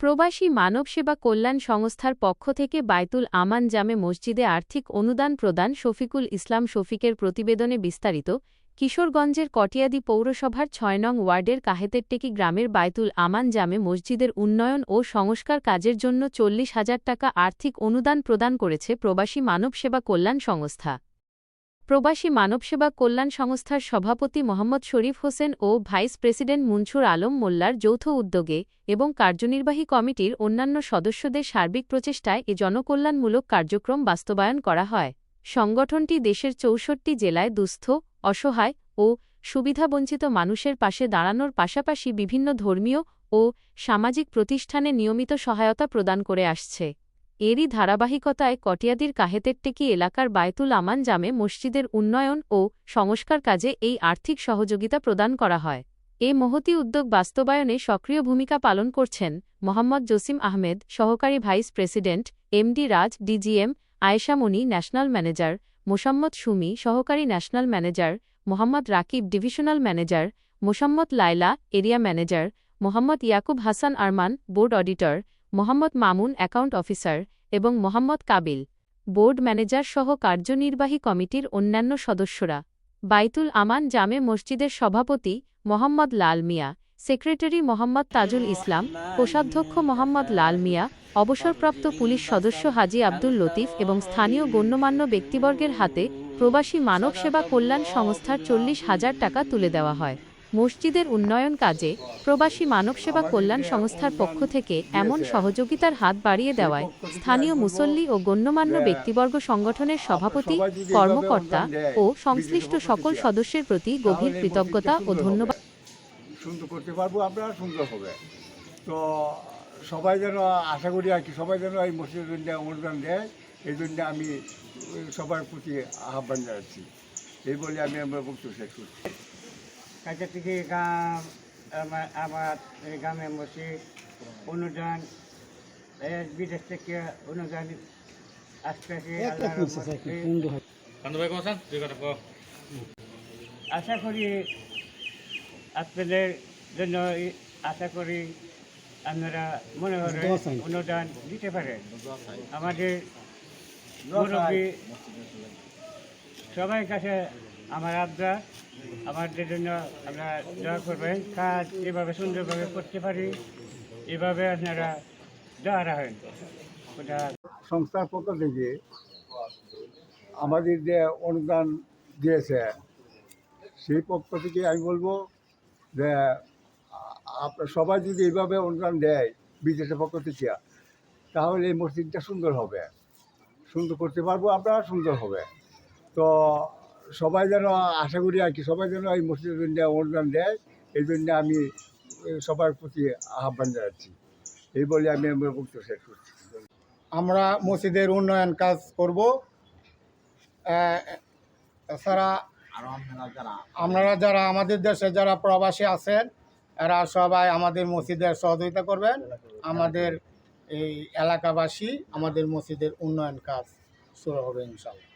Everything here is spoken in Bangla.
প্রবাসী মানব সেবা কল্যাণ সংস্থার পক্ষ থেকে বায়তুল আমান জামে মসজিদে আর্থিক অনুদান প্রদান শফিকুল ইসলাম শফিকের প্রতিবেদনে বিস্তারিত। কিশোরগঞ্জের কটিয়াদী পৌরসভার ৬ নং ওয়ার্ডের কাহেতেরটেকি গ্রামের বায়তুল আমান জামে মসজিদের উন্নয়ন ও সংস্কার কাজের জন্য ৪০,০০০ টাকা আর্থিক অনুদান প্রদান করেছে প্রবাসী মানব সেবা কল্যাণ সংস্থা। প্রবাসী মানবসেবা কল্যাণ সংস্থার সভাপতি মোহাম্মদ শরীফ হোসেন ও ভাইস প্রেসিডেন্ট মুনছুর আলম মোল্লার যৌথ উদ্যোগে এবং কার্যনির্বাহী কমিটির অন্যান্য সদস্যদের সার্বিক প্রচেষ্টায় এ জনকল্যাণমূলক কার্যক্রম বাস্তবায়ন করা হয়। সংগঠনটি দেশের ৬৪ জেলায় দুস্থ, অসহায় ও সুবিধাবঞ্চিত মানুষের পাশে দাঁড়ানোর পাশাপাশি বিভিন্ন ধর্মীয় ও সামাজিক প্রতিষ্ঠানে নিয়মিত সহায়তা প্রদান করে আসছে। এরই ধারাবাহিকতায় কটিয়াদীর কাহেতেরটেকি এলাকার বায়তুল আমান জামে মসজিদের উন্নয়ন ও সংস্কার কাজে এই আর্থিক সহযোগিতা প্রদান করা হয়। এ মহতী উদ্যোগ বাস্তবায়নে সক্রিয় ভূমিকা পালন করছেন মোহাম্মদ জসিম আহমেদ, সহকারী vice president, MD Raj, DGM Ayesha Moni, national manager Mosammat Sumi, সহকারী national manager Mohammad Rakib, divisional manager Mosammat Laila, area manager Mohammad Yakub Hasan Arman, board auditor Mohammad Mamun, account officer এবং মোহাম্মদ কাবিল, বোর্ড ম্যানেজার সহ কার্যনির্বাহী কমিটির অন্যান্য সদস্যরা। বায়তুল আমান জামে মসজিদের সভাপতি মোহাম্মদ লাল মিয়া, সেক্রেটারি মোহাম্মদ তাজুল ইসলাম, কোষাধ্যক্ষ মোহাম্মদ লাল মিয়া, অবসরপ্রাপ্ত পুলিশ সদস্য হাজী আব্দুল লতিফ এবং স্থানীয় গণ্যমান্য ব্যক্তিবর্গের হাতে প্রবাসী মানব সেবা কল্যাণ সংস্থার ৪০,০০০ টাকা তুলে দেওয়া হয়। মসজিদের উন্নয়ন কাজে প্রবাসী মানব সেবা কল্যাণ সংস্থার পক্ষ থেকে এমন সহযোগিতার হাত বাড়িয়ে দেওয়ায় স্থানীয় মুসল্লি ও গণ্যমান্য ব্যক্তিবর্গ, সংগঠনের সভাপতি, কর্মকর্তা ও সংশ্লিষ্ট সকল সদস্যের প্রতি গভীর কৃতজ্ঞতা ও ধন্যবাদ। সুন্দর করতে পারবো আমরা, সুন্দর হবে। তো সবাই যেন, আশা করি আর কি, সবাই যেন এই মসজিদের অনুদান দেয়, এই জন্য আমি সবার প্রতি আহ্বান জানাচ্ছি। এই বলে আমি আমার বক্তব্য শেষ করছি। কাছে থেকে আমার এই গ্রামে মসজিদ অনুদান, বিদেশ থেকে অনুদান আসতেছে। আশা করি আপনাদের জন্য, আশা করি আপনারা মনে করেন অনুদান দিতে পারেন। আমাদের মুরব্বী সবাই কাছে আমার আবদার, আমাদের জন্য আমরা দোয়া করবেন। কাজ এভাবে সুন্দরভাবে করতে পারি, এভাবে আপনারা দোয়া রাখেন। সংস্থার পক্ষ থেকে আমাদের যে অনুদান দিয়েছে, সেই পক্ষ থেকে আমি বলবো যে সবাই যদি এইভাবে অনুদান দেয় বিদেশের পক্ষ থেকে, তাহলে এই মসজিদটা সুন্দর হবে, সুন্দর করতে পারবো আমরা, সুন্দর হবে। তো সবাই যেন, আশা করি আর কি, সবাই যেন এই মসজিদের অনুদান দেয়, এই জন্য আমি সবার প্রতি আহ্বান জানাচ্ছি। এই বলে আমি আমার বক্তব্য শেষ করছি। আমরা মসজিদের উন্নয়ন কাজ করব। এছাড়া আপনারা যারা আমাদের দেশে যারা প্রবাসী আছেন, এরা সবাই আমাদের মসজিদের সহযোগিতা করবেন। আমাদের এই এলাকাবাসী, আমাদের মসজিদের উন্নয়ন কাজ শুরু হবে ইনশাআল্লাহ।